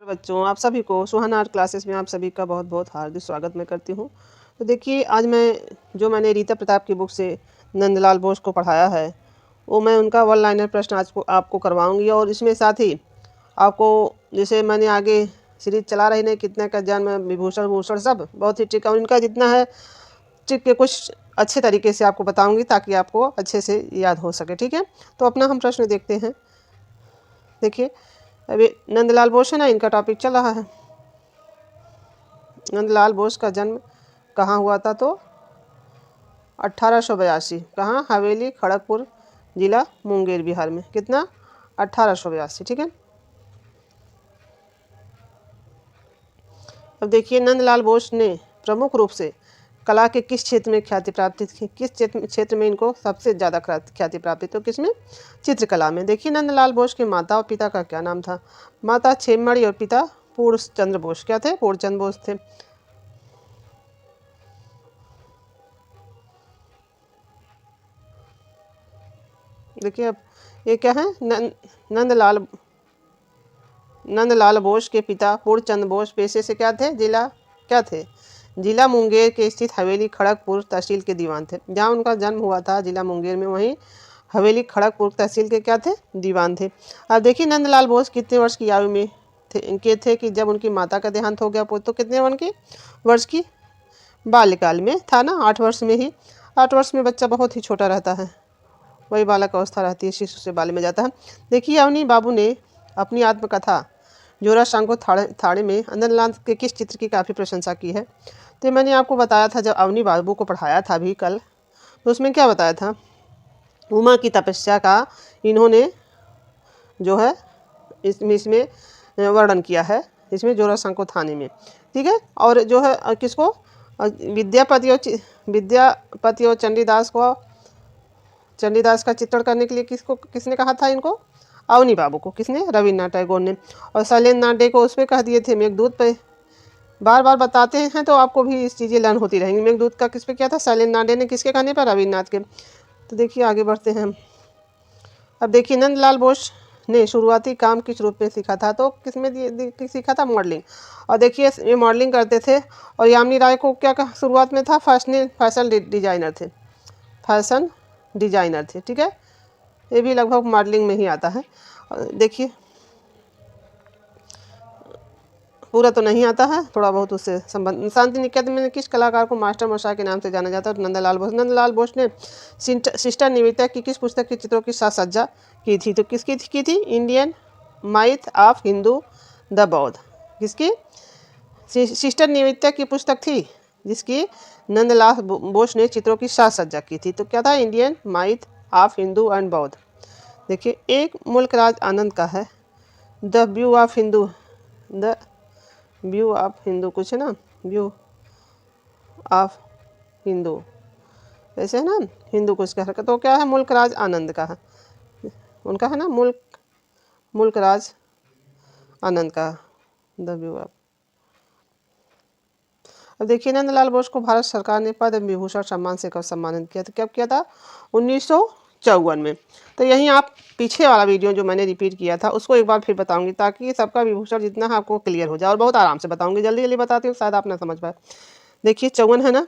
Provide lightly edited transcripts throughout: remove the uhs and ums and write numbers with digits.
बच्चों, आप सभी को सुहाना आर्ट क्लासेस में आप सभी का बहुत बहुत हार्दिक स्वागत मैं करती हूँ। तो देखिए, आज मैंने रीता प्रताप की बुक से नंदलाल बोस को पढ़ाया है, वो मैं उनका वन लाइनर प्रश्न आज आपको करवाऊँगी। और इसमें साथ ही आपको, जैसे मैंने आगे सीरीज चला रही नहीं, कितने का जन्म, विभूषण भूषण, सब बहुत ही ट्रिक, और इनका जितना है ट्रिक के कुछ अच्छे तरीके से आपको बताऊँगी ताकि आपको अच्छे से याद हो सके। ठीक है, तो अपना हम प्रश्न देखते हैं। देखिए, अभी नंदलाल बोस है ना, इनका टॉपिक चल रहा है। नंदलाल बोस का जन्म कहाँ हुआ था? तो 1882। कहाँ? हवेली, खड़गपुर जिला, मुंगेर, बिहार में। कितना? 1882। ठीक है। अब देखिए, नंदलाल बोस ने प्रमुख रूप से कला के किस क्षेत्र में ख्याति प्राप्त की? किस क्षेत्र में इनको सबसे ज़्यादा ख्याति प्राप्त? तो किसमें? चित्रकला में। देखिए, नंदलाल बोस के माता और पिता का क्या नाम था? माता छेमड़ी और पिता पूर्णचंद्र बोस। क्या थे? पूर्णचंद्र बोस थे। देखिए, अब ये क्या है? नंदलाल बोस के पिता पूर्णचंद्र बोस पेशे से क्या थे? क्या थे? जिला मुंगेर के स्थित हवेली खड़गपुर तहसील के दीवान थे। जहाँ उनका जन्म हुआ था जिला मुंगेर में, वहीं हवेली खड़गपुर तहसील के क्या थे? दीवान थे। अब देखिए, नंदलाल बोस कितने वर्ष की आयु में थे कि जब उनकी माता का देहांत हो गया? तो कितने वर्ष की? बाल्यकाल में था ना, 8 वर्ष में ही। 8 वर्ष में बच्चा बहुत ही छोटा रहता है, वही बालक अवस्था रहती है, शिशु से बाल्य में जाता है। देखिए, अवनी बाबू ने अपनी आत्मकथा जोरासांको थाड़े में नंदलाल के किस चित्र की काफ़ी प्रशंसा की है? तो मैंने आपको बताया था, जब अवनी बाबू को पढ़ाया था अभी कल, तो उसमें क्या बताया था? उमा की तपस्या का इन्होंने जो है इसमें वर्णन किया है, इसमें जोरासांको थाने में। ठीक है। और जो है किसको? विद्यापति और चंडीदास का चित्रण करने के लिए किसने कहा था इनको? अवनी बाबू को। किसने? रविन्द्रनाथ टैगोर ने। और शैलेंद्र नाथ को उस पर कह दिए थे, मेघदूत पे। बार बार बताते हैं तो आपको भी इस चीज़ें लर्न होती रहेंगी। मेघदूत का किस पे किया था? शैलेंद्र नाथ ने। किसके कहने पर? रविन्द्रनाथ के। तो देखिए, आगे बढ़ते हैं हम। अब देखिए, नंदलाल बोस ने शुरुआती काम किस रूप में सीखा था? तो किसमें सीखा था? मॉडलिंग। और देखिए, ये मॉडलिंग करते थे। और यामिनी राय को क्या शुरुआत में था? फैशन डिजाइनर थे। फैशन डिजाइनर थे। ठीक है, ये भी लगभग मॉडलिंग में ही आता है। देखिए, पूरा तो नहीं आता है, थोड़ा बहुत उससे संबंध। शांति निकेतन में किस कलाकार को मास्टर मशा के नाम से जाना जाता है? नंदलाल बोस ने सिस्टर निवेदिता की किस पुस्तक के चित्रों की साज सज्जा की थी? तो किसकी की थी? इंडियन माइथ ऑफ हिंदू द बौद्ध। किसकी? सिस्टर निवेदिता की पुस्तक थी जिसकी नंदलाल बोस ने चित्रों की साज सज्जा की थी। तो क्या था? इंडियन माइथ ऑफ हिंदू एंड बौद्ध। देखिए, एक मुल्क राज आनंद का है द व्यू ऑफ हिंदू कुछ है ना, व्यू ऑफ हिंदू, ऐसे है ना, हिंदू कुछ कह रखा। तो क्या है? मुल्क राज आनंद का है, उनका है ना, मुल्क राज आनंद का द व्यू ऑफ। अब देखिए, नंदलाल बोस को भारत सरकार ने पद्म विभूषण सम्मान से कब सम्मानित किया था? कब किया था? 1954 में। तो यहीं आप पीछे वाला वीडियो जो मैंने रिपीट किया था उसको एक बार फिर बताऊंगी, ताकि सबका विभूषण जितना है आपको क्लियर हो जाए। और बहुत आराम से बताऊंगी, जल्दी जल्दी बताती हूँ, शायद आप ना समझ पाए। देखिए, 54 है ना,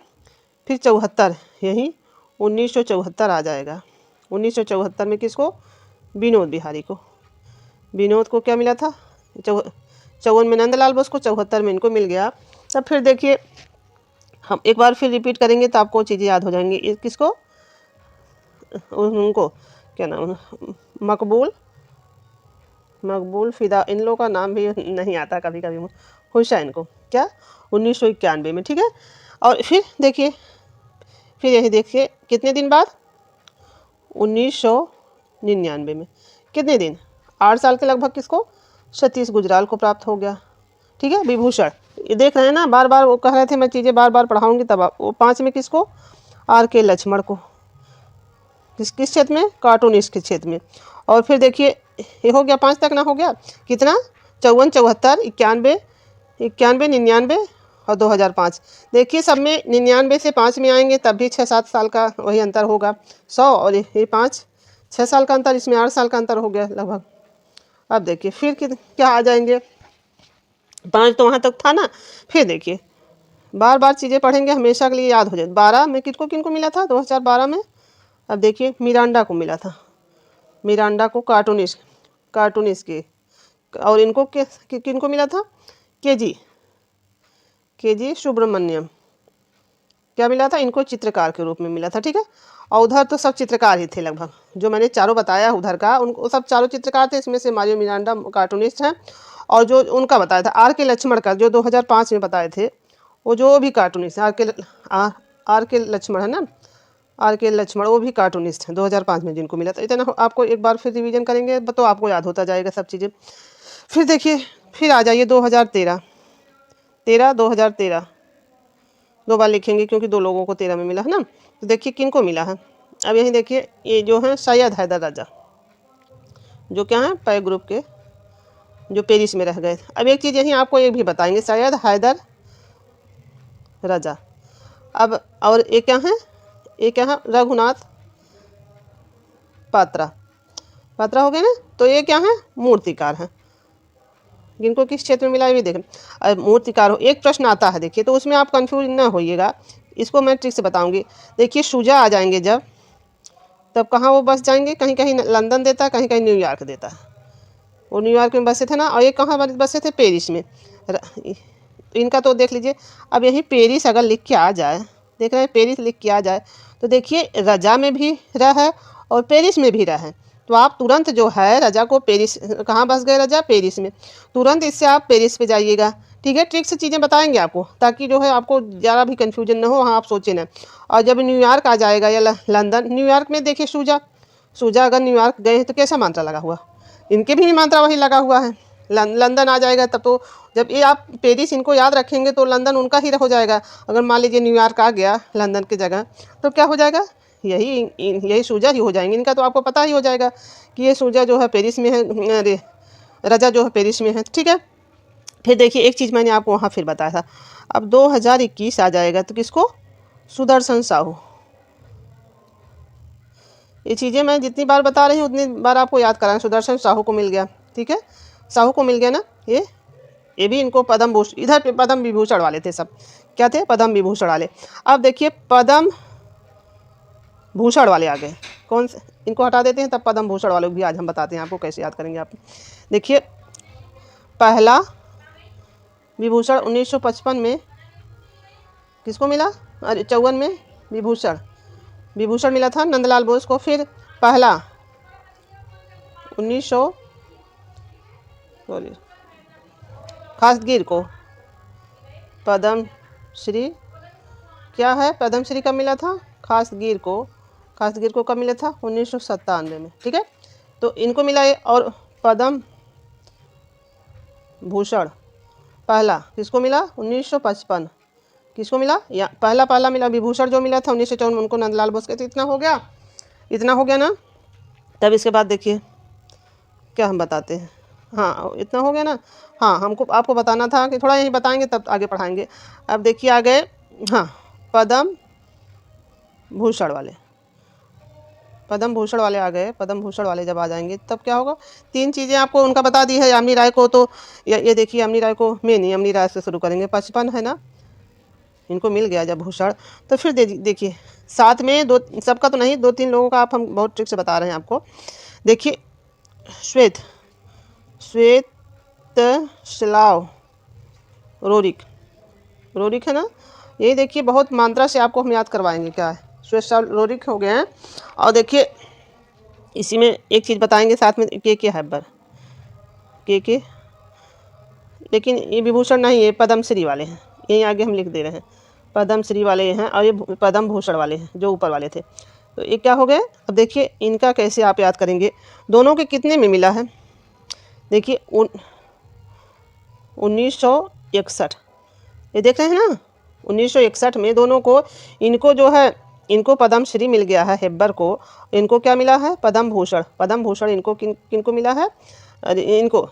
फिर 74, यहीं 1974 आ जाएगा। 1974 में किसको? विनोद बिहारी को। विनोद को क्या मिला था? 54 में नंदलाल बोस को, 74 में इनको मिल गया। तब फिर देखिए, हम एक बार फिर रिपीट करेंगे तो आपको चीज़ें याद हो जाएंगी। किसको? उनको क्या नाम? मकबूल फिदा, इन लोगों का नाम भी नहीं आता कभी कभी। हुसैन को क्या? 1991 में। ठीक है। और फिर देखिए, फिर यही देखिए कितने दिन बाद? 1999 में। कितने दिन? 8 साल के लगभग। किसको? सतीश गुजराल को प्राप्त हो गया। ठीक है, विभूषण। ये देख रहे हैं ना, बार बार वो कह रहे थे मैं चीज़ें बार बार पढ़ाऊंगी तब आप। वो 5 में किसको? RK लक्ष्मण को। किस क्षेत्र में? कार्टूनिस्ट के क्षेत्र में। और फिर देखिए, ये हो गया, 5 तक ना हो गया। कितना? 54, 74, 91, 99 और 2005। देखिए, सब में 99 से 5 में आएंगे तब भी 6-7 साल का वही अंतर होगा। 100 और ये 5, 6 साल का अंतर, इसमें 8 साल का अंतर हो गया लगभग। अब देखिए फिर क्या आ जाएंगे? 5 तो वहाँ तक था ना। फिर देखिए बार बार चीज़ें पढ़ेंगे हमेशा के लिए याद हो जाए। 12 में किसको किनको मिला था 2012 में? अब देखिए मिरांडा को मिला था, मिरांडा को कार्टूनिस्ट के। और इनको किनको मिला था? के जी सुब्रमण्यम। क्या मिला था? इनको चित्रकार के रूप में मिला था। ठीक है, और उधर तो सब चित्रकार ही थे लगभग, जो मैंने चारों बताया उधर का उनको सब चारों चित्रकार थे। इसमें से मारियो मिरांडा कार्टूनिस्ट हैं, और जो उनका बताया था R.K. लक्ष्मण का जो 2005 में बताए थे, वो जो भी कार्टूनिस्ट है आर के लक्ष्मण है ना, R.K. लक्ष्मण, वो भी कार्टूनिस्ट हैं 2005 में जिनको मिला था। इतना आपको एक बार फिर रिवीजन करेंगे तो आपको याद होता जाएगा सब चीज़ें। फिर देखिए फिर आ जाइए 2013 दो बार लिखेंगे क्योंकि 2 लोगों को 13 में मिला है ना। तो देखिए किन को मिला है। अब यहीं देखिए ये जो है सैयद हैदर राजा, जो क्या है पै ग्रुप के, जो पेरिस में रह गए। अब एक चीज़ यहीं आपको ये भी बताएंगे, सैयद हैदर राजा। अब और ये क्या है रघुनाथ पात्रा हो गए ना। तो ये क्या है? मूर्तिकार हैं। जिनको किस क्षेत्र में मिला ये भी देखें। अब मूर्तिकार हो, एक प्रश्न आता है देखिए, तो उसमें आप कंफ्यूज ना होइएगा, इसको मैं ट्रिक से बताऊंगी। देखिए शुजा आ जाएंगे जब, तब कहाँ वो बस जाएंगे? कहीं कहीं लंदन देता है, कहीं कहीं न्यूयॉर्क देता है। वो न्यूयॉर्क में बसे थे ना, और ये कहाँ बसे थे? पेरिस में। इनका तो देख लीजिए। अब यही पेरिस अगर लिख के आ जाए, देख रहे हैं पेरिस लिख के आ जाए, तो देखिए रजा में भी रहा है और पेरिस में भी रहा है। तो आप तुरंत जो है रजा को पेरिस, कहाँ बस गए रजा? पेरिस में। तुरंत इससे आप पेरिस पे जाइएगा। ठीक है, ट्रिक से चीज़ें बताएंगे आपको, ताकि जो है आपको ज़रा भी कन्फ्यूजन ना हो। हाँ, आप सोचें ना। और जब न्यूयॉर्क आ जाएगा या लंदन, न्यूयॉर्क में देखिए सूजा अगर न्यूयॉर्क गए हैं तो कैसा मात्रा लगा हुआ? इनके भी मात्रा वही लगा हुआ है। लंदन आ जाएगा तब तो, जब ये आप पेरिस इनको याद रखेंगे तो लंदन उनका ही हो जाएगा। अगर मान लीजिए न्यूयॉर्क आ गया लंदन की जगह, तो क्या हो जाएगा? यही सूजा ही हो जाएंगे इनका। तो आपको पता ही हो जाएगा कि ये सूजा जो है पेरिस में है, अरे रजा जो है पेरिस में है। ठीक है, फिर देखिए एक चीज़ मैंने आपको वहाँ फिर बताया था। अब 2021 आ जाएगा तो किसको? सुदर्शन साहू। ये चीज़ें मैं जितनी बार बता रही हूँ उतनी बार आपको याद कराएं। सुदर्शन साहू को मिल गया। ठीक है, साहू को मिल गया ना। ये भी इनको पद्म भूषण, इधर पे पद्म विभूषण वाले थे सब। क्या थे? पद्म विभूषण वाले। अब देखिए पद्म भूषण वाले आ गए। कौन से? इनको हटा देते हैं, तब पद्म भूषण वाले भी आज हम बताते हैं आपको कैसे याद करेंगे आप। देखिए पहला विभूषण 1955 में किसको मिला? अरे 54 में विभूषण मिला था नंदलाल बोस को। फिर पहला 1900 खासगीर को पद्म श्री, क्या है? पद्म श्री कब मिला था? खासगीर को कब मिला था? 1997 में। ठीक है, तो इनको मिला है। और पद्म भूषण पहला किसको मिला? 1955। किसको मिला? या पहला मिला विभूषण जो मिला था 1954 में, उनको नंदलाल बोस के। तो इतना हो गया ना। तब इसके बाद देखिए क्या हम बताते हैं। हाँ, इतना हो गया ना। हाँ, हमको आपको बताना था कि थोड़ा यही बताएंगे तब आगे पढ़ाएंगे। अब देखिए आ गए, हाँ, पद्म भूषण वाले आ गए। पद्म भूषण वाले जब आ जाएंगे तब क्या होगा? 3 चीज़ें आपको उनका बता दी है। यामिनी राय को तो ये देखिए, यामिनी राय को मैं नहीं, यामिनी राय से शुरू करेंगे। 55 है ना, इनको मिल गया जब भूषण। तो फिर देखिए साथ में दो, सबका तो नहीं, 2-3 लोगों का आप हम बहुत ट्रिक से बता रहे हैं आपको। देखिए श्वेत स्लाव रोरिक है ना। यही देखिए बहुत मात्रा से आपको हम याद करवाएंगे। क्या है? श्वेत स्लाव रोरिक हो गए हैं। और देखिए इसी में एक चीज़ बताएंगे साथ में, के हैबर के, लेकिन ये विभूषण नहीं, ये पद्मश्री वाले हैं। यहीं आगे हम लिख दे रहे हैं, पद्मश्री वाले हैं, और ये पद्म भूषण वाले हैं जो ऊपर वाले थे। तो ये क्या हो गए? अब देखिए इनका कैसे आप याद करेंगे। दोनों के कितने में मिला है? देखिए 1961, ये देख रहे हैं ना। 1961 में दोनों को, इनको जो है, इनको पद्मश्री मिल गया है हेब्बर को। इनको क्या मिला है? पद्म भूषण इनको किनको मिला है? अरे इनको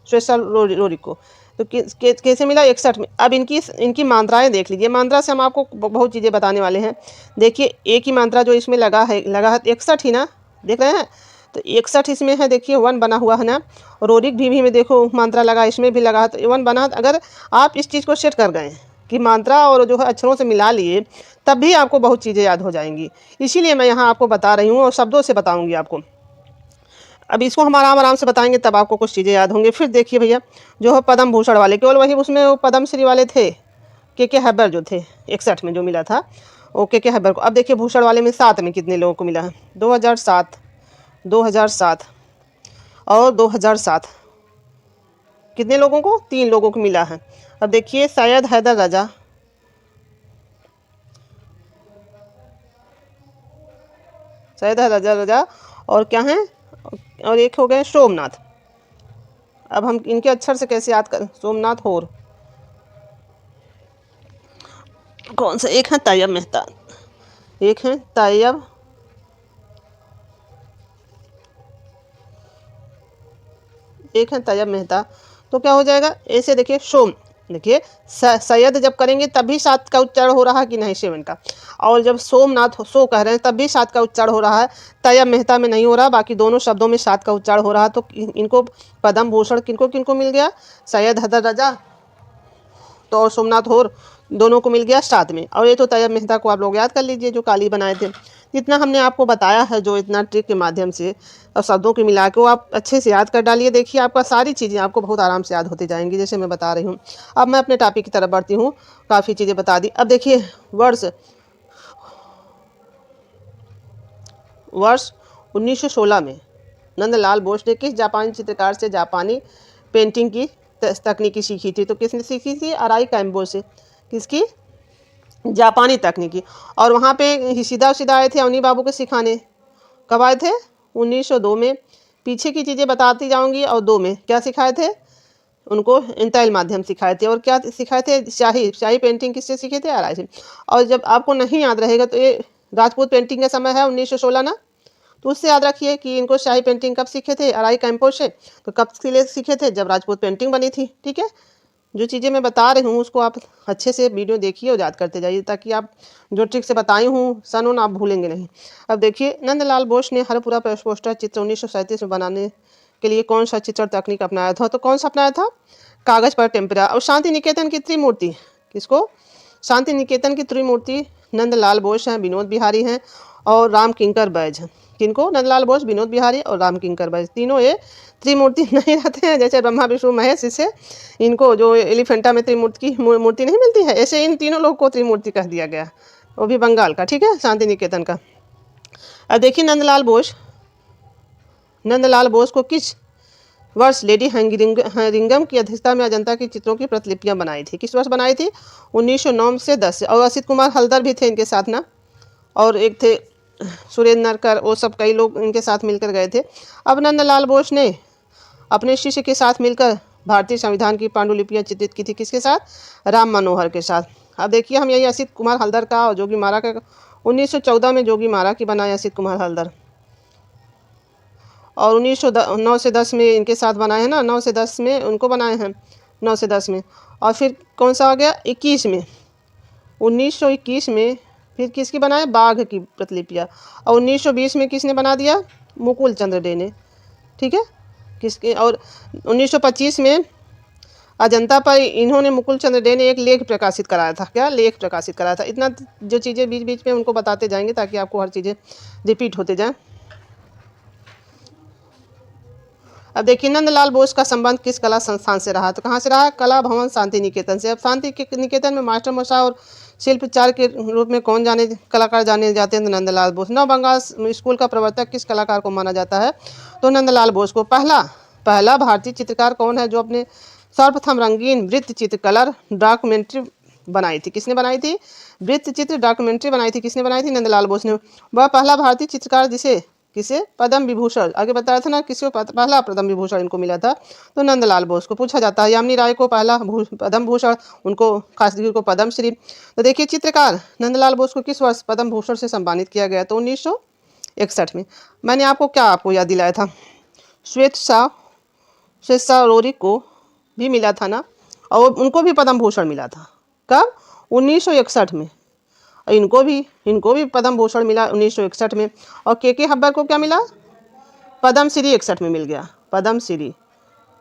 श्वेत रोरिक को। तो कैसे मिला? 61 में। अब इनकी मात्राएं देख लीजिए। मात्रा से हम आपको बहुत चीज़ें बताने वाले हैं। देखिए एक ही मात्रा जो इसमें लगा है 61 ही ना, देख रहे हैं। तो 61 इसमें है, देखिए 1 बना हुआ है ना। रोरिक भी में देखो मात्रा लगा, इसमें भी लगा, तो 1 बना। अगर आप इस चीज़ को सेट कर गए कि मात्रा और जो है अक्षरों से मिला लिए, तब भी आपको बहुत चीज़ें याद हो जाएंगी। इसीलिए मैं यहाँ आपको बता रही हूँ और शब्दों से बताऊँगी आपको। अब इसको हम आराम आराम से बताएंगे, तब आपको कुछ चीज़ें याद होंगी। फिर देखिए भैया, जो है पद्म भूषण वाले, केवल वही उसमें वो पद्मश्री वाले थे, के हैबर जो थे 61 में जो मिला था वो के हैबर को। अब देखिए भूषण वाले में 7 में कितने लोगों को मिला है? 2007, 2007 और 2007 कितने लोगों को? 3 लोगों को मिला है। अब देखिए सैयद हैदर रजा, सैयद हैदर रजा और क्या हैं, और एक हो गए सोमनाथ। अब हम इनके अक्षर से कैसे याद कर? सोमनाथ और कौन सा? एक है तैयब मेहता, एक है तैयब, एक है तैयब मेहता। तो क्या हो जाएगा? ऐसे देखिए सोम, देखिए सैयद जब करेंगे तब भी 7 का उच्चारण हो रहा है कि नहीं? 7 का। और जब सोमनाथ सो कह रहे हैं तब भी 7 का उच्चारण हो रहा है। तैयब मेहता में नहीं हो रहा, बाकी दोनों शब्दों में 7 का उच्चारण हो रहा है। तो इनको पद्म भूषण किनको किनको मिल गया? सैयद हैदर रजा तो और सोमनाथ और दोनों को मिल गया 7 में। और ये तो तैयब मेहता को आप लोग याद कर लीजिए, जो काली बनाए थे। जितना हमने आपको बताया है, जो इतना ट्रिक के माध्यम से और शब्दों को मिला के, वो आप अच्छे से याद कर डालिए। देखिए आपका सारी चीज़ें आपको बहुत आराम से याद होती जाएंगी, जैसे मैं बता रही हूँ। अब मैं अपने टॉपिक की तरफ बढ़ती हूँ, काफ़ी चीज़ें बता दी। अब देखिए वर्ष 1916 में नंदलाल बोस ने किस जापानी चित्रकार से जापानी पेंटिंग की तकनीकी सीखी थी? तो किसने सीखी थी? अराई कैम्बो से। किसकी? जापानी तकनीकी। और वहाँ पे सीधा सीधा आए थे अवनी बाबू के सिखाने। कब आए थे? 1902 में। पीछे की चीज़ें बताती जाऊंगी। और 2 में क्या सिखाए थे उनको? इंतैल माध्यम सिखाए थे। और क्या सिखाए थे? शाही पेंटिंग किससे सीखे थे? अराई से। और जब आपको नहीं याद रहेगा तो ये राजपूत पेंटिंग का समय है 1916 ना, तो उससे याद रखिए कि इनको शाही पेंटिंग कब सीखे थे? अराई कैंपो से। तो कब के लिए सीखे थे? जब राजपूत पेंटिंग बनी थी। ठीक है, जो चीज़ें मैं बता रही हूँ उसको आप अच्छे से वीडियो देखिए और याद करते जाइए, ताकि आप जो ट्रिक से बताई हूँ सन उन आप भूलेंगे नहीं। अब देखिए नंदलाल बोस ने हरपुरा पोस्टर चित्र 1937 में बनाने के लिए कौन सा चित्र तकनीक अपनाया था? तो कौन सा अपनाया था? कागज़ पर टेम्परा। और शांति निकेतन की त्रिमूर्ति किसको? शांति निकेतन की त्रिमूर्ति नंदलाल बोस हैं, विनोद बिहारी हैं और राम किंकर बैज हैं। किनको? नंदलाल बोस, विनोद बिहारी और राम किंकर बैज। तीनों ये त्रिमूर्ति नहीं रहते हैं, जैसे ब्रह्मा विष्णु महेश, इससे इनको जो एलिफेंटा में त्रिमूर्ति की मूर्ति नहीं मिलती है, ऐसे इन तीनों लोग को त्रिमूर्ति कह दिया गया, वो भी बंगाल का। ठीक है, शांति निकेतन का। अब देखिए नंदलाल बोस को किस वर्ष लेडी हैरिंगम की अध्यक्षता में अजंता की चित्रों की प्रतिलिपियां बनाई थी? किस वर्ष बनाई थी? 1909 से 10 से। और असित कुमार हल्दर भी थे इनके साथ ना, और एक थे सुरेंद्र नरकर, वो सब कई लोग इनके साथ मिलकर गए थे। अब नंदलाल बोस ने अपने शिष्य के साथ मिलकर भारतीय संविधान की पांडुलिपियां चित्रित की थी। किसके साथ? राम मनोहर के साथ। अब देखिए हम यही असित कुमार हल्दर का और जोगी मारा का 1914 में जोगी मारा की बनाए असित कुमार हल्दर, और 1909 से 10 में इनके साथ बनाए हैं ना, 9 से 10 में उनको बनाए हैं, 9 से 10 में। और फिर कौन सा आ गया? 21 में, 1921 में फिर किसकी बनाए? बाघ की प्रतिलिपियाँ। और 1920 में किसने बना दिया? मुकुल चंद्र डे ने। ठीक है, किसके? और 1925 में अजंता पर इन्होंने, मुकुल चंद्र डे ने एक लेख प्रकाशित कराया था। क्या लेख प्रकाशित कराया था? इतना जो चीज़ें बीच बीच में उनको बताते जाएंगे, ताकि आपको हर चीज़ें रिपीट होते जाएं। अब देखिए नंदलाल बोस का संबंध किस कला संस्थान से रहा? तो कहाँ से रहा? कला भवन शांति निकेतन से। अब शांति निकेतन में मास्टर मशा और शिल्पचार के रूप में कौन कलाकार जाने जाते हैं? तो नंदलाल बोस। नव बंगाल स्कूल का प्रवर्तक किस कलाकार को माना जाता है? तो नंदलाल बोस को। पहला भारतीय चित्रकार कौन है जो अपने सर्वप्रथम रंगीन वृत्त चित्र कलर डॉक्यूमेंट्री बनाई थी? किसने बनाई थी? वृत्त चित्र डॉक्यूमेंट्री बनाई थी। किसने बनाई थी? नंदलाल बोस ने। वह पहला भारतीय चित्रकार जिसे किसे पद्म विभूषण, आगे बताया था ना, किसको पहला पद्म विभूषण इनको मिला था? तो नंदलाल बोस को। पूछा जाता है यामिनी राय को पहला पद्म भूषण, उनको खासगी को पद्मश्री। तो देखिए चित्रकार नंदलाल बोस को किस वर्ष पद्म भूषण से सम्मानित किया गया? तो 1961 में। मैंने आपको याद दिलाया था, श्वेत शाह रोरी को भी मिला था ना, और उनको भी पद्म भूषण मिला था। कब? 1961 में। इनको भी पद्म भूषण मिला 1961 में। और के हब्बर को क्या मिला? पद्मश्री 61 में मिल गया, पद्मश्री।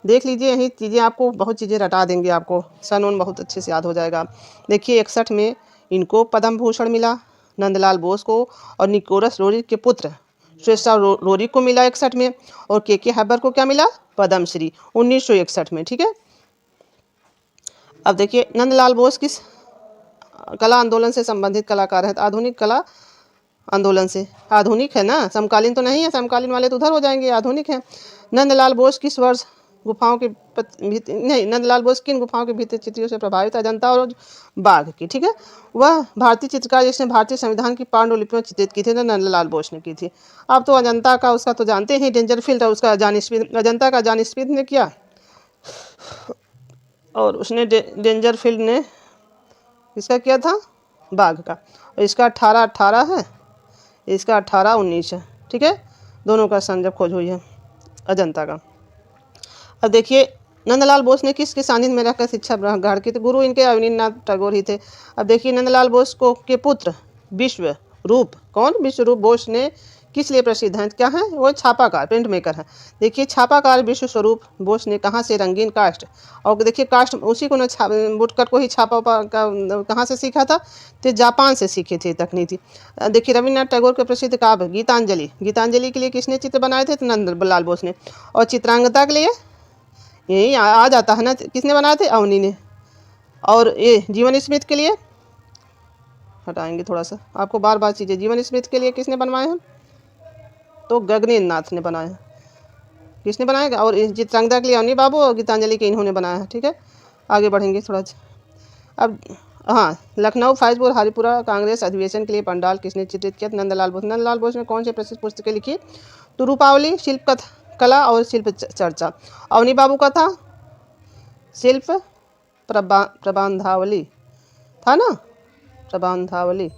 देख लीजिए, यही चीज़ें आपको बहुत चीज़ें रटा देंगे, आपको सन उन बहुत अच्छे से याद हो जाएगा। देखिए 61 में इनको पद्म भूषण मिला, नंदलाल बोस को, और निकोलस रोरी के पुत्र श्वेता रोरी को मिला 61 में, और के हैबर को क्या मिला, पद्मश्री 1961 में। ठीक है, अब देखिए नंदलाल बोस किस कला आंदोलन से संबंधित कलाकार है, आधुनिक कला आंदोलन से। आधुनिक है ना, समकालीन तो नहीं है, समकालीन वाले तो उधर हो जाएंगे, आधुनिक है। नंदलाल बोस किस वर्ष गुफाओं के नहीं, नंदलाल बोस किन गुफाओं के भित्ति चित्रों से प्रभावित है, अजंता और बाघ की। ठीक है, वह भारतीय चित्रकार जिसने भारतीय संविधान की पांडुलिपियां चित्रित की थी, तो नंदलाल बोस ने की थी। आप तो अजंता का उसका तो जानते हैं, डेंजरफील्ड है उसका, जॉन स्मिथ, अजंता का जॉन स्मिथ ने किया, और उसने डेंजरफील्ड ने इसका किया था, बाघ का। और इसका 1818 है, इसका 1819 है। ठीक है, दोनों का सन जब खोज हुई है अजंता का। अब देखिए नंदलाल बोस ने किसके सानिध्य में रहकर शिक्षा ग्रहण की, तो गुरु इनके अवनींद्रनाथ टैगोर ही थे। अब देखिए नंदलाल बोस को के पुत्र विश्व रूप, कौन, विश्व रूप बोस ने किस लिए प्रसिद्ध हैं, क्या है वो, छापाकार, प्रिंट मेकर है। देखिए छापाकार विश्व स्वरूप बोस ने कहाँ से रंगीन कास्ट, और देखिए कास्ट उसी को न वुडकट को ही छापा कहाँ से सीखा था, तो जापान से सीखे थे तकनीकी। देखिए रविन्द्रनाथ टैगोर के प्रसिद्ध काव्य गीतांजलि, गीतांजलि के लिए किसने चित्र बनाए थे, तो नंदलाल बोस ने। और चित्रांगदा के लिए यही आ जाता है ना, किसने बनाए थे, अवनी ने। और ये जीवन स्मृति के लिए हटाएंगे थोड़ा सा, आपको बार बार चीज़ें, जीवन स्मृति के लिए किसने बनवाए हैं, तो गगनेन्द्र नाथ ने बनाया, किसने बनाया, और चित्रांगदा के लिए अवनी बाबू, और गीतांजलि के इन्होंने बनाया है। ठीक है, आगे बढ़ेंगे थोड़ा। अब हाँ, लखनऊ फैजपुर हरिपुरा कांग्रेस अधिवेशन के लिए पंडाल किसने चित्रित किया, नंदलाल बोस। नंदलाल बोस ने कौन सी प्रसिद्ध पुस्तकें लिखी, तो रूपावली, शिल्प कला और शिल्प चर्चा। अवनी बाबू का था शिल्प प्रबंधावली, था ना, प्रबंधावली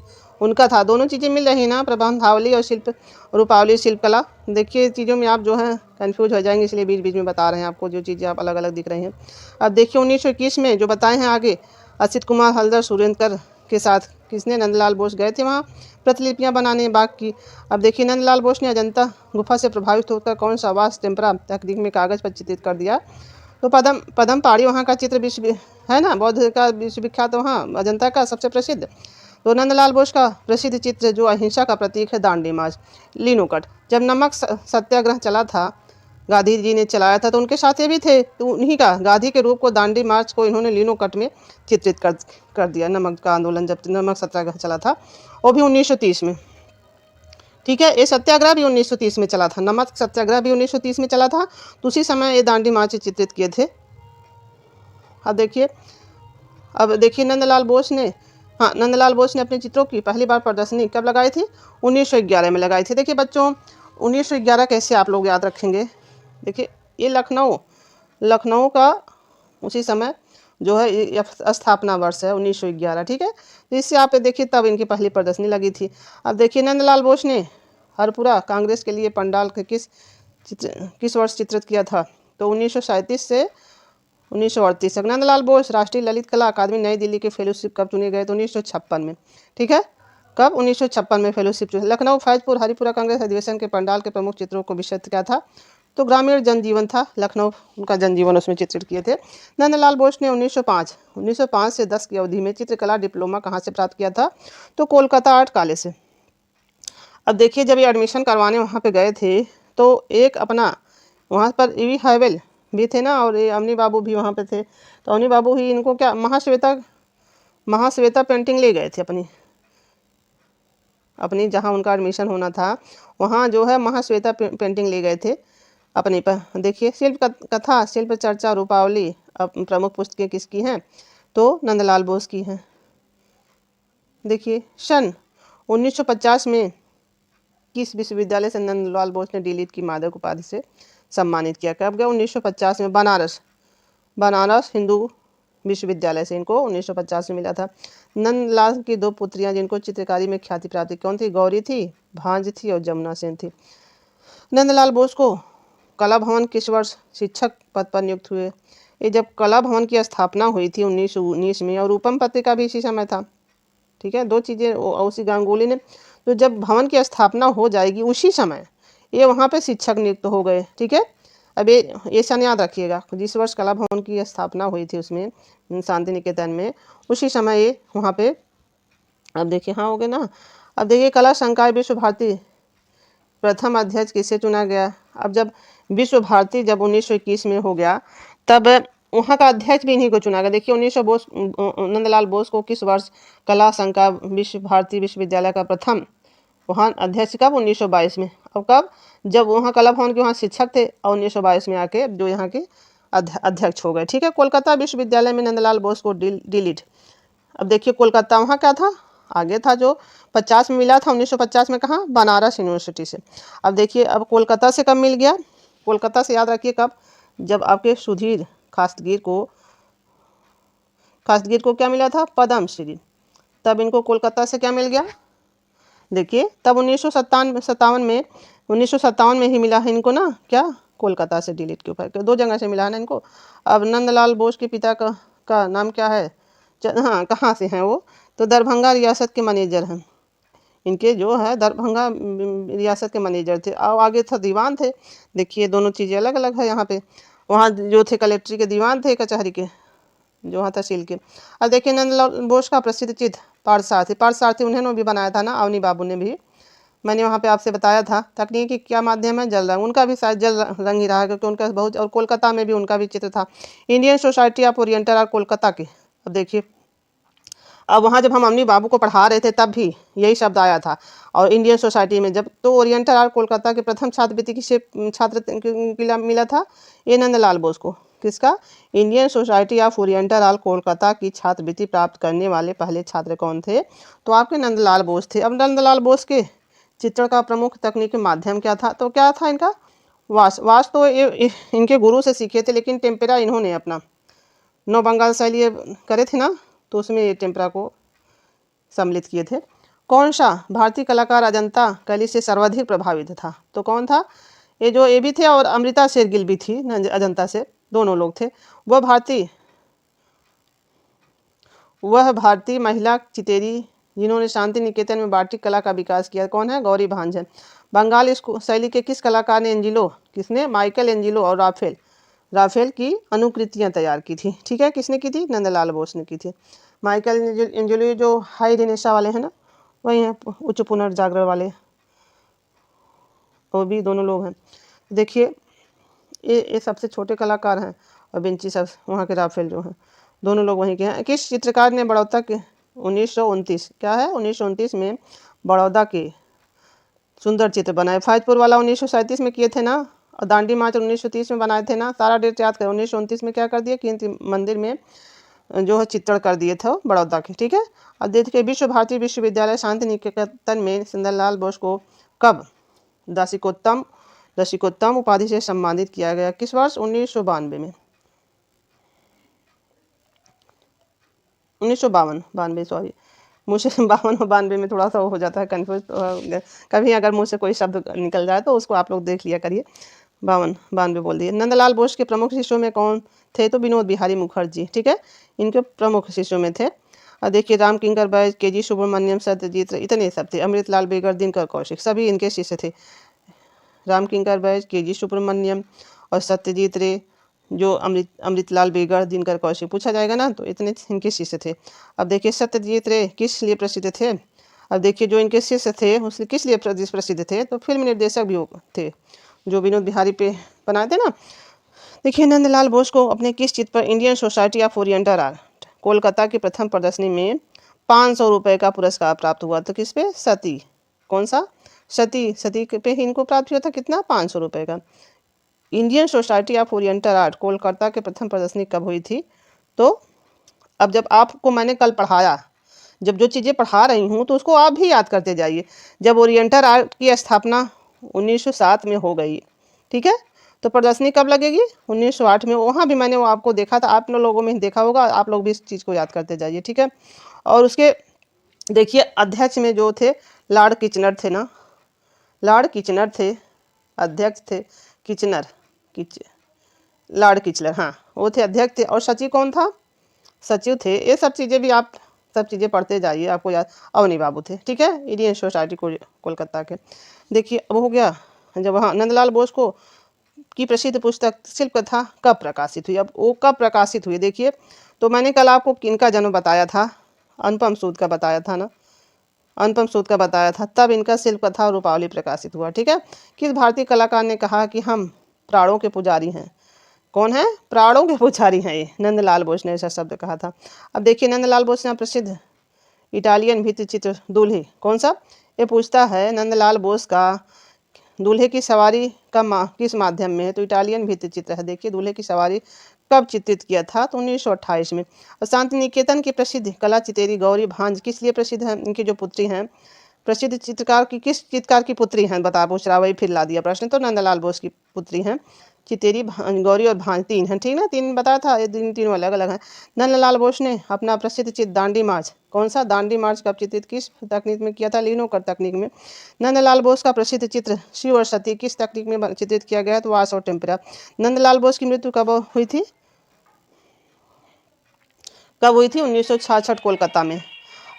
उनका था। दोनों चीज़ें मिल रही ना, प्रबंधावली और शिल्प, रूपावली शिल्प कला। देखिए चीज़ों में आप जो है कंफ्यूज हो जाएंगे, इसलिए बीच बीच में बता रहे हैं आपको, जो चीज़ें आप अलग अलग दिख रही हैं। अब देखिए 1921 में जो बताए हैं आगे, असित कुमार हल्दर सुरेंद्रकर के साथ किसने, नंदलाल बोस गए थे वहाँ प्रतिलिपियाँ बनाने बाघ की। अब देखिए नंदलाल बोस ने अजंता गुफा से प्रभावित होकर कौन सा वास टेम्परा तकनीक में कागज़ पर चित्रित कर दिया, तो पदम पहाड़ी वहाँ का चित्र विश्व है ना, बौद्ध का विश्वविख्यात वहाँ अजंता का सबसे प्रसिद्ध। तो नंदलाल बोस का प्रसिद्ध चित्र जो अहिंसा का प्रतीक है, दांडी मार्च, लीनो कट। जब नमक सत्याग्रह चला था, गांधी जी ने चलाया था, तो उनके साथी भी थे, तो उन्हीं का गांधी के रूप को, दांडी मार्च को इन्होंने लीनो कट में चित्रित कर दिया। नमक का आंदोलन जब नमक सत्याग्रह चला था, वो भी 1930 में। ठीक है, ये सत्याग्रह भी 1930 में चला था, नमक सत्याग्रह भी 1930 में चला था, तो उसी समय ये दांडी मार्च चित्रित किए थे। अब देखिए नंदलाल बोस ने, हाँ, नंदलाल बोस ने अपने चित्रों की पहली बार प्रदर्शनी कब लगाई थी, 1911 में लगाई थी। देखिए बच्चों 1911 कैसे आप लोग याद रखेंगे, देखिए ये लखनऊ का उसी समय जो है ये स्थापना वर्ष है 1911। ठीक है, तो इससे आप देखिए तब इनकी पहली प्रदर्शनी लगी थी। अब देखिए नंदलाल बोस ने हरपुरा कांग्रेस के लिए पंडाल के किस वर्ष चित्रित किया था, तो 1937 से 1938 तक। नंदलाल बोस राष्ट्रीय ललित कला अकादमी नई दिल्ली के फेलोशिप कब चुने गए, तो 1956 में। ठीक है, कब, 1956 में फेलोशिप चुने। लखनऊ फैजपुर हरिपुरा कांग्रेस अधिवेशन के पंडाल के प्रमुख चित्रों को विषय क्या था, तो जनजीवन था, लखनऊ उनका जनजीवन उसमें चित्रित किए थे। नंदलाल बोस ने 1905 से 10 की अवधि में चित्रकला डिप्लोमा कहाँ से प्राप्त किया था, तो कोलकाता आर्ट कॉलेज से। अब देखिए जब ये एडमिशन करवाने वहाँ पे गए थे, तो एक अपना वहाँ पर ईवी हैवेल भी थे ना, और ये अवनी बाबू भी वहाँ पे थे। तो अवनी बाबू ही इनको क्या महाश्वेता पेंटिंग ले गए थे अपनी जहाँ उनका एडमिशन होना था, वहाँ जो है महाश्वेता पेंटिंग ले गए थे अपने पर। देखिए शिल्प कथा, शिल्प चर्चा, रूपावली प्रमुख पुस्तकें किसकी हैं, तो नंदलाल बोस की हैं। देखिए सन 1950 में किस विश्वविद्यालय से नंदलाल बोस ने डी.लिट की माधव उपाधि से सम्मानित किया, कब गया, 1950 में बनारस हिंदू विश्वविद्यालय से इनको 1950 में मिला था। नंदलाल की 2 पुत्रियां जिनको चित्रकारी में ख्याति प्राप्त, कौन थी, गौरी थी, भांज थी, और जमुना सेन थी। नंदलाल बोस को कला भवन किस वर्ष शिक्षक पद पर नियुक्त हुए, ये जब कला भवन की स्थापना हुई थी 1919 में, और रूपम पत्रिका भी इसी समय था। ठीक है, 2 चीज़ें उसी गांगुली ने, तो जब भवन की स्थापना हो जाएगी उसी समय ये वहाँ पे शिक्षक नियुक्त हो गए। ठीक है, अब ये सन याद रखिएगा, जिस वर्ष कला भवन की स्थापना हुई थी उसमें शांति निकेतन में, उसी समय ये वहाँ पे, अब देखिए हाँ हो गया ना। अब देखिए कला संकाय विश्व भारती प्रथम अध्यक्ष किसे चुना गया। अब जब विश्व भारती जब 1921 में हो गया, तब वहाँ का अध्यक्ष भी इन्हीं को चुना गया। देखिए 1900 बोस नंदलाल बोस को किस वर्ष कला संकाय विश्व भारती विश्वविद्यालय का प्रथम वहाँ अध्यक्ष कब, 1922 में। अब कब, जब वहाँ कला भवन के वहाँ शिक्षक थे और 1922 में आके जो यहाँ के अध्यक्ष हो गए। ठीक है, कोलकाता विश्वविद्यालय में नंदलाल बोस को डिलीट। अब देखिए कोलकाता वहाँ क्या था, आगे था, जो 50 में मिला था, 1950 में कहाँ, बनारस यूनिवर्सिटी से। अब देखिए अब कोलकाता से कब मिल गया, कोलकाता से याद रखिए कब, जब आपके सुधीर खास्तगीर को क्या मिला था, पद्मश्री, तब इनको कोलकाता से क्या मिल गया। देखिए तब 1957 में ही मिला है इनको ना, क्या, कोलकाता से डिलीट के ऊपर, 2 जगह से मिला है ना इनको। अब नंदलाल बोस के पिता का नाम क्या है, हाँ कहाँ से हैं वो, तो दरभंगा रियासत के मैनेजर हैं। इनके जो है दरभंगा रियासत के मैनेजर थे, और आगे था दीवान थे। देखिए दोनों चीज़ें अलग अलग है यहाँ पे। वहाँ जो थे कलेक्ट्री के दीवान थे, कचहरी के जो वहाँ तहसील के। अब देखिए नंदलाल बोस का प्रसिद्ध चित्र पार्थसारथी उन्होंने भी बनाया था ना, अवनी बाबू ने भी। मैंने वहाँ पे आपसे बताया था तकनीकी क्या माध्यम है, जल रंग। उनका भी शायद जल रंग ही रहा, क्योंकि उनका बहुत, और कोलकाता में भी उनका भी चित्र था। Indian society of oriental art Kolkata के। अब देखिए अब वहाँ जब हम अवनी बाबू को पढ़ा रहे थे तब भी यही शब्द आया था, और इंडियन सोसाइटी में जब, तो ओरिएंटल आर्ट कोलकाता के प्रथम छात्रवृत्ति किसे छात्र मिला था, ये नंदलाल बोस को। किसका, Indian society of oriental art Kolkata की छात्रवृत्ति प्राप्त करने वाले पहले छात्र कौन थे, तो आपके नंदलाल बोस थे। अब नंदलाल बोस के चित्रण का प्रमुख तकनीकी माध्यम क्या था, तो क्या था इनका, वास तो ये इनके गुरु से सीखे थे, लेकिन टेम्पेरा इन्होंने अपना नौ बंगाल शैली करे थे ना, तो उसमें ये टेम्परा को सम्मिलित किए थे। कौन सा भारतीय कलाकार अजंता कैली से सर्वाधिक प्रभावित था, तो कौन था, ये भी थे, और अमृता शेरगिल भी थी अजंता से, दोनों लोग थे। वह भारतीय महिला चितेरी जिन्होंने शांति निकेतन में बाटिक कला का विकास किया, कौन है, गौरी भांजन। बंगाल शैली के किस कलाकार ने किसने, माइकल एंजिलो और राफेल की अनुकृतियां तैयार की थी। ठीक है, किसने की थी, नंदलाल बोस ने की थी। माइकल एंजिलो जो हाई रेनेसा वाले हैं ना, वही हैं उच्च पुनर्जागरण वाले, वो भी दोनों लोग हैं। देखिए ये सबसे छोटे कलाकार हैं, और विंची सब वहाँ के राफेल जो हैं, दोनों लोग वहीं के हैं। किस चित्रकार ने बड़ौदा के 1929 क्या है 1929 में बड़ौदा के सुंदर चित्र बनाए। फैजपुर वाला 1937 में किए थे ना, और दांडी मार्च 1930 में बनाए थे ना, सारा डेट याद करें। 1929 में क्या कर दिए, कीर्ति मंदिर में जो है चित्रण कर दिए थे बड़ौदा के। ठीक है, अब देखिए विश्व भारती विश्वविद्यालय शांति निकेतन में नंदलाल बोस को कब दशिकोत्तम उपाधि से सम्मानित किया गया, किस वर्ष, 1992 में, 1952 सॉरी, मुझसे 52 और 92 में थोड़ा सा हो जाता है कन्फ्यूज, कभी अगर मुझसे कोई शब्द निकल जाए तो उसको आप लोग देख लिया करिए। 52 बोल दिए। नंदलाल बोस के प्रमुख शिष्यों में कौन थे, तो विनोद बिहारी मुखर्जी। ठीक है, इनके प्रमुख शिष्यों में थे। और देखिए राम किंकर बैज, के.जी. सुब्रमण्यम, सत्यजीत रे, इतने सब थे। अमृतलाल बेगर, दिनकर कौशिक, सभी इनके शिष्य थे। राम किंकर बैज, के.जी. सुब्रमण्यम और सत्यजीत रे, जो अमृतलाल बेगर, दिनकर कौशिक, पूछा जाएगा ना, तो इतने इनके शिष्य थे। अब देखिए सत्यजीत रे किस लिए प्रसिद्ध थे। अब देखिए जो इनके शिष्य थे उसके किस लिए प्रसिद्ध थे, तो फिल्म निर्देशक भी थे, जो विनोद बिहारी पे बनाए थे ना। देखिए नंदलाल बोस को अपने किस चित्र पर Indian society of oriental art Kolkata की प्रथम प्रदर्शनी में 500 रुपये का पुरस्कार प्राप्त हुआ, तो किस पे, सती, कौन सा, सती पे ही इनको प्राप्त हुआ था, कितना, 500 रुपये का। Indian society of oriental art Kolkata के प्रथम प्रदर्शनी कब हुई थी, तो अब जब आपको मैंने कल पढ़ाया, जब जो चीज़ें पढ़ा रही हूँ तो उसको आप भी याद करते जाइए। जब ओरिएंटल आर्ट की स्थापना 1907 में हो गई, ठीक है, तो प्रदर्शनी कब लगेगी, 1908 में। वहाँ भी मैंने वो आपको देखा था, आप लोगों में देखा होगा, आप लोग भी इस चीज़ को याद करते जाइए। ठीक है, और उसके देखिए अध्यक्ष में जो थे लॉर्ड किचनर थे ना, लॉर्ड किचनर थे अध्यक्ष थे, लॉर्ड किचनर, हाँ वो थे अध्यक्ष थे। और सचिव कौन था, सचिव थे। ये सब चीज़ें भी आप सब चीज़ें पढ़ते जाइए, आपको याद, अवनी बाबू थे। ठीक है, इंडियन सोसाइटी को कोलकाता के। देखिए अब हो गया जब हाँ नंदलाल बोस को की प्रसिद्ध पुस्तक शिल्प कथा कब प्रकाशित हुई। अब वो कब प्रकाशित हुई देखिए, तो मैंने कल आपको किनका जन्म बताया था, अनुपम सूद का बताया था ना, अनुपम सूद का बताया था, तब इनका शिल्प कथा और रूपावली प्रकाशित हुआ। ठीक है। किस भारतीय कलाकार ने कहा कि हम प्राणों के पुजारी हैं। कौन है, प्राणों के पुजारी हैं, ये नंदलाल बोस ने ऐसा शब्द कहा था। अब देखिए नंदलाल बोस ने प्रसिद्ध इटालियन भित्ति चित्र दूल्हे, कौन सा, ये पूछता है नंदलाल बोस का दूल्हे की सवारी का किस माध्यम में है, तो इटालियन भित्ति चित्र है। देखिए दूल्हे की सवारी कब चित्रित किया था, तो 1928 में। और शांति निकेतन की प्रसिद्ध कला चितेरी गौरी भांज किस लिए प्रसिद्ध है, इनकी जो पुत्री हैं प्रसिद्ध चित्रकार की, किस चित्रकार की पुत्री हैं, बता पूछ रहा, वही फिर ला दिया प्रश्न, तो नंदलाल बोस की पुत्री हैं चितेरी, गौरी और भांज, तीन हैं, ठीक ना, तीन बताया था, ये तीनों अलग अलग हैं। नंदलाल बोस ने अपना प्रसिद्ध चित्र दांडी मार्च, कौन सा, दांडी मार्च कब चित्रित किस तकनीक में किया था, लिनोकर तकनीक में। नंदलाल बोस का प्रसिद्ध चित्र शिव और सती किस तकनीक में चित्रित किया गया, तो वाश और टेम्परा। नंदलाल बोस की मृत्यु कब हुई थी, 1966 कोलकाता में।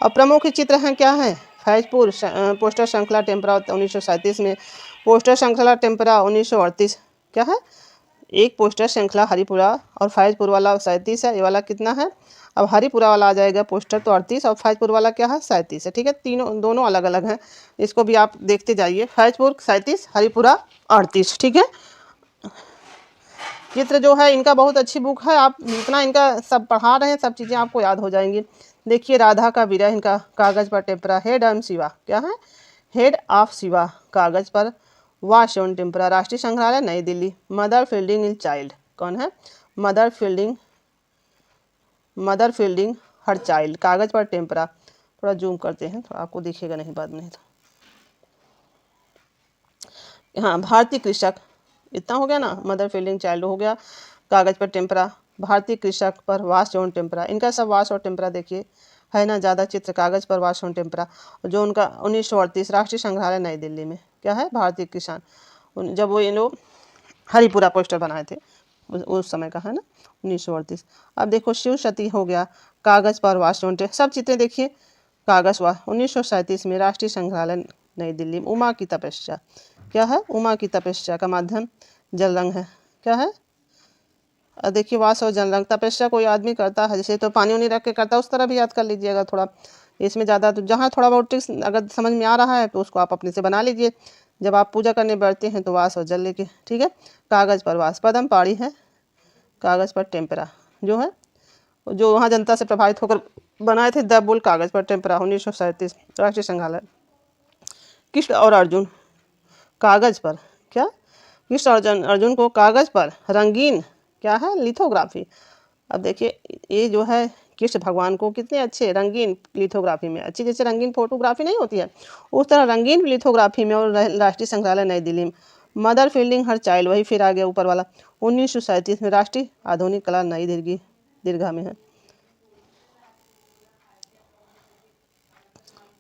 और प्रमुख चित्र हैं क्या है, फैजपुर पोस्टर श्रृंखला टेम्परा 1937 में, पोस्टर श्रृंखला टेम्परा 1938, क्या है, एक पोस्टर श्रृंखला हरिपुरा और फैजपुर वाला 37 है, ये वाला कितना है, अब हरिपुरा वाला आ जाएगा पोस्टर तो 38 और फैजपुर वाला क्या है 37 है। ठीक है, तीनों दोनों अलग अलग हैं, इसको भी आप देखते जाइए, फैजपुर 37, हरिपुरा 38। ठीक है, चित्र जो है इनका बहुत अच्छी बुक है, आप जितना इनका सब पढ़ा रहे हैं सब चीज़ें आपको याद हो जाएंगी। देखिए राधा का विरह इनका कागज़ पर टेम्परा, हेड एम शिवा, क्या है, हेड ऑफ शिवा कागज़ पर, वाश ऑन टेम्परा, राष्ट्रीय संग्रहालय नई Delhi. Mother fielding in child, कौन है, मदर फील्डिंग हर चाइल्ड, कागज़ पर टेम्परा। थोड़ा जूम करते हैं तो आपको दिखेगा नहीं बाद में, तो हाँ भारतीय कृषक, इतना हो गया ना, मदर फील्डिंग चाइल्ड हो गया, कागज़ पर टेम्परा, भारतीय कृषक पर वाश ऑन टेम्परा, इनका सब वाश और टेम्परा देखिए है ना, ज़्यादा चित्र कागज़ पर वाश ऑन टेम्परा। जो उनका 1938 राष्ट्रीय संग्रहालय नई दिल्ली में, क्या है, भारतीय किसान, जब वो ये लोग हरिपुरा पोस्टर बनाए थे उस समय का है ना, 1938। अब देखो शिव सती हो गया, कागज़ पर वाश ऑन टेम्परा, सब चित्र देखिए कागज़ वा 1937 में राष्ट्रीय संग्रहालय नई दिल्ली। उमा की तपस्या, क्या है, उमा की तपस्या का माध्यम जल रंग है, क्या है, देखिए वास और जल रंग, तपस्या कोई आदमी करता है जैसे तो पानी उनी रख के करता है, उस तरह भी याद कर लीजिएगा थोड़ा, इसमें ज़्यादा तो जहाँ थोड़ा बहुत ट्रिक्स अगर समझ में आ रहा है तो उसको आप अपने से बना लीजिए, जब आप पूजा करने बैठते हैं तो वास और जल लेके। ठीक है, कागज़ पर वास, पदम पाड़ी है, कागज़ पर टेम्परा जो है, जो वहाँ जनता से प्रभावित होकर बनाए थे, द बुल कागज़ पर टेम्परा 1937 राष्ट्रीय संग्रहालय। कृष्ण और अर्जुन कागज़ पर, क्या, कृष्ण अर्जुन को कागज़ पर रंगीन, क्या है, लिथोग्राफी। अब देखिए ये जो है कृष्ण भगवान को कितने अच्छे रंगीन लिथोग्राफी में, अच्छी जैसे रंगीन फोटोग्राफी नहीं होती है उस तरह रंगीन लिथोग्राफी में, और राष्ट्रीय संग्रहालय नई दिल्ली में। मदर फील्डिंग हर चाइल्ड, वही फिर आ गया ऊपर वाला, 1937 में राष्ट्रीय आधुनिक कला नई दीर्घा में है।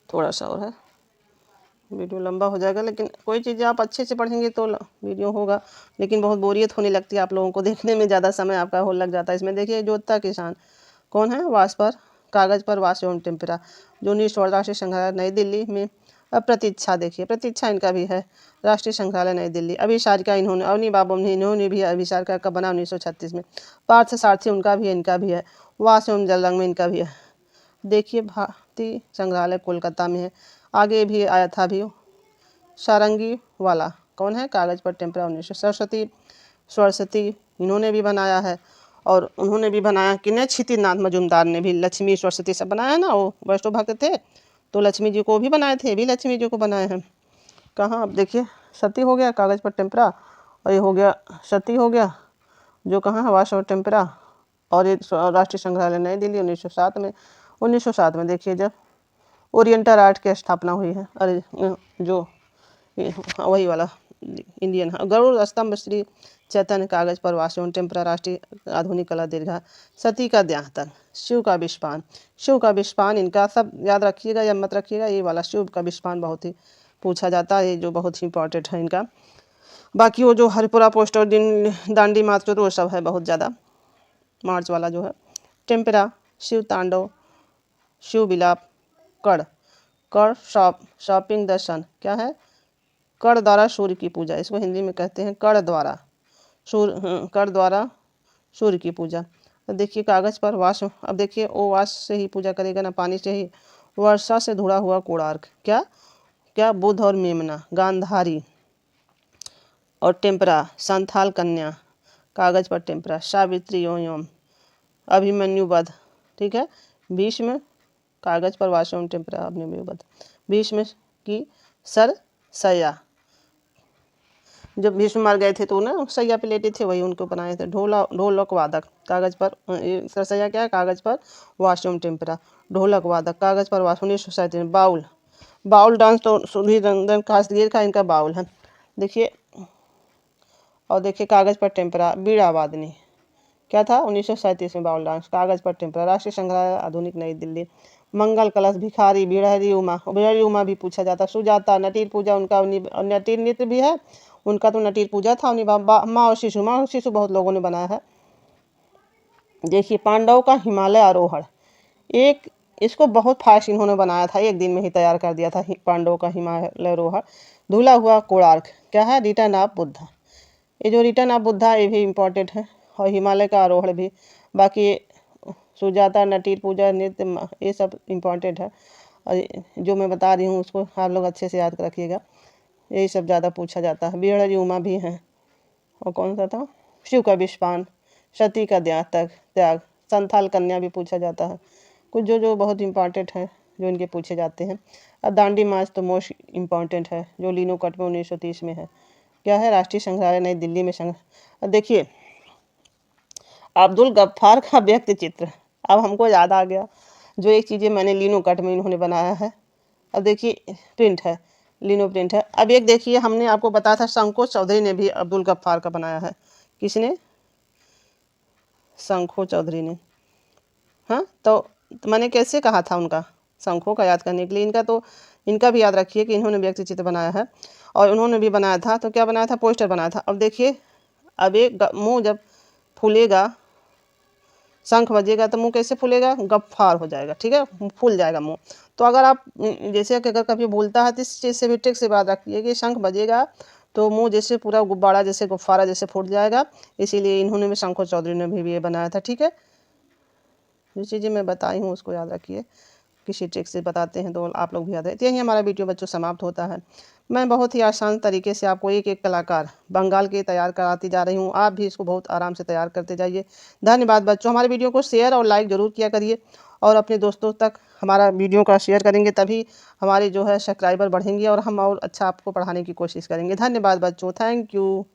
थोड़ा सा और है, वीडियो लंबा हो जाएगा, लेकिन कोई चीज़ें आप अच्छे से पढ़ेंगे तो वीडियो होगा, लेकिन बहुत बोरियत होने लगती है आप लोगों को, देखने में ज़्यादा समय आपका हो लग जाता है। इसमें देखिए जोता किसान कौन है, वास पर कागज़ पर वाश एवं टेम्परा, जो 1916 राष्ट्रीय संग्रहालय नई दिल्ली में। अब प्रतीक्षा देखिए, प्रतीक्षा इनका भी है राष्ट्रीय संग्रहालय नई दिल्ली। अभिसारिका इन्होंने, अवनी बाबू इन्होंने भी अभिसारिका का बना 1936 में। पार्थ सारथी उनका भी है, इनका भी है, वास एवं जल रंग में इनका भी है। देखिए भारतीय संग्रहालय कोलकाता में है, आगे भी आया था अभी सारंगी वाला, कौन है, कागज़ पर टेम्परा 1900। सरस्वती इन्होंने भी बनाया है, और उन्होंने भी बनाया किन्हें, क्षितिनाथ मजुमदार ने भी, लक्ष्मी सरस्वती सब बनाया ना, वो वैष्णव भक्त थे तो लक्ष्मी जी को भी बनाए थे, भी लक्ष्मी जी को बनाए हैं। कहाँ, अब देखिए सती हो गया कागज़ पर टेम्परा, और ये हो गया सती हो गया जो कहाँ है, वाश और टेम्परा, और ये राष्ट्रीय संग्रहालय नई दिल्ली 1907 में। 1907 में देखिए जब ओरिएंटल आर्ट की स्थापना हुई है, अरे जो वही वाला इंडियन, गरुड़ स्तंभ श्री चैतन्य, कागज़ पर वाश एवं टेम्परा, राष्ट्रीय आधुनिक कला दीर्घा। सती का देहांतन, शिव का विषपान, शिव का विषपान इनका सब याद रखिएगा या मत रखिएगा, ये वाला शिव का विषपान बहुत ही पूछा जाता है, ये जो बहुत ही इंपॉर्टेंट है इनका। बाकी वो जो हरिपुरा पोस्टर दिन दांडी मार्च तो वो सब है बहुत ज़्यादा, मार्च वाला जो है। टेम्परा, शिव तांडव, शिव विलाप, कड़, शॉपिंग दर्शन, क्या है, कड़ द्वारा सूर्य की पूजा, इसको हिंदी में कहते हैं कड़ द्वारा कड़ द्वारा सूर्य की पूजा। तो देखिए कागज पर वाष्प, अब देखिए वो वाष्प से ही पूजा करेगा ना, पानी से ही। वर्षा से धुड़ा हुआ कोणार्क, क्या क्या बुध और मेमना, गांधारी और टेम्परा, संथाल कन्या, कागज पर टेम्परा, सावित्री योम, अभिमन्यु वध, ठीक है। भीष्म, कागज पर वाष्प टेम्परा, अभिमन्यु वध। भीष्म की सरसैया, जब भीष्म मर गए थे तो ना सैया पे लेटे थे, वही उनको बनाए थे। ढोलक वादक, कागज पर सरसैया क्या है, कागज पर वाष्प टेम्परा। ढोलक वादक, कागज पर वाष्प। 1937। बाउल, बाउल डांस तो सुधीर रंजन कासगीर का इनका बाउल है। देखिए और देखिए कागज पर टेम्परा। बीड़ा वादनी क्या था, 1937 में बाउल डांस, कागज पर टेम्परा। राष्ट्रीय संग्रहालय आधुनिक नई दिल्ली। मंगल कलश, भिखारी, बिड़हरी उमा, बिड़हरी उमा भी पूछा जाता। सुजाता, नटीर पूजा उनका, नटीर नृत्य भी है उनका, तो नटीर पूजा था। माँ और शिशु, माँ और शिशु बहुत लोगों ने बनाया है। देखिए पांडवों का हिमालय आरोहण, एक इसको बहुत फास्ट इन्होंने बनाया था, एक दिन में ही तैयार कर दिया था पांडवों का हिमालय आरोहण। धुला हुआ कोणार्क क्या है, रिटर्न ऑफ बुद्धा। ये जो रिटर्न ऑफ बुद्धा ये भी इम्पोर्टेंट है, और हिमालय का आरोहण भी। बाकी सुजाता, नटीर पूजा, नृत्य, ये सब इम्पोर्टेंट है, और जो मैं बता रही हूँ उसको आप लोग अच्छे से याद रखिएगा, यही सब ज़्यादा पूछा जाता है। बिड़हरी उमा भी हैं, और कौन सा था, शिव का विषपान, सती का त्याग, संथाल कन्या भी पूछा जाता है। कुछ जो बहुत इम्पॉर्टेंट है जो इनके पूछे जाते हैं। अब दांडी मार्च तो मोस्ट इम्पॉर्टेंट है, जो लीनो कट में 1930 में है। क्या है, राष्ट्रीय संग्रहालय नई दिल्ली में अब देखिए अब्दुल गफ्फार का व्यक्ति चित्र, अब हमको याद आ गया, जो एक चीज़ें मैंने लीनो कट में इन्होंने बनाया है। अब देखिए प्रिंट है, लिनो प्रिंट है। अब एक देखिए हमने आपको बताया था शंको चौधरी ने भी अब्दुल गफ्फार का बनाया है। किसने, शंखो चौधरी ने। हाँ तो मैंने कैसे कहा था उनका, शंखों का याद करने के लिए। इनका भी याद रखिए कि इन्होंने व्यक्ति चित्र बनाया है, और उन्होंने भी बनाया था, तो क्या बनाया था, पोस्टर बनाया था। अब देखिए अब एक मुँह जब फूलेगा, शंख बजेगा तो मुंह कैसे फूलेगा, गफ्फार हो जाएगा, ठीक है, फूल जाएगा मुंह। तो अगर आप जैसे कि अगर कभी बोलता है तो इस चीज़ से भी ट्रिक से बात रखिए कि शंख बजेगा तो मुंह जैसे पूरा गुब्बारा जैसे गुब्बारा जैसे फूट जाएगा, इसीलिए इन्होंने भी, शंखो चौधरी ने भी ये बनाया था, ठीक है। जो चीज़ें मैं बताई हूँ उसको याद रखिए, किसी ट्रिक से बताते हैं तो आप लोग भी याद रखिए। यही हमारा वीडियो बच्चों समाप्त होता है। मैं बहुत ही आसान तरीके से आपको एक एक कलाकार बंगाल के तैयार कराती जा रही हूँ, आप भी इसको बहुत आराम से तैयार करते जाइए। धन्यवाद बच्चों। हमारे वीडियो को शेयर और लाइक ज़रूर किया करिए, और अपने दोस्तों तक हमारा वीडियो का शेयर करेंगे, तभी हमारे जो है सब्सक्राइबर बढ़ेंगे, और हम और अच्छा आपको पढ़ाने की कोशिश करेंगे। धन्यवाद बच्चों, थैंक यू।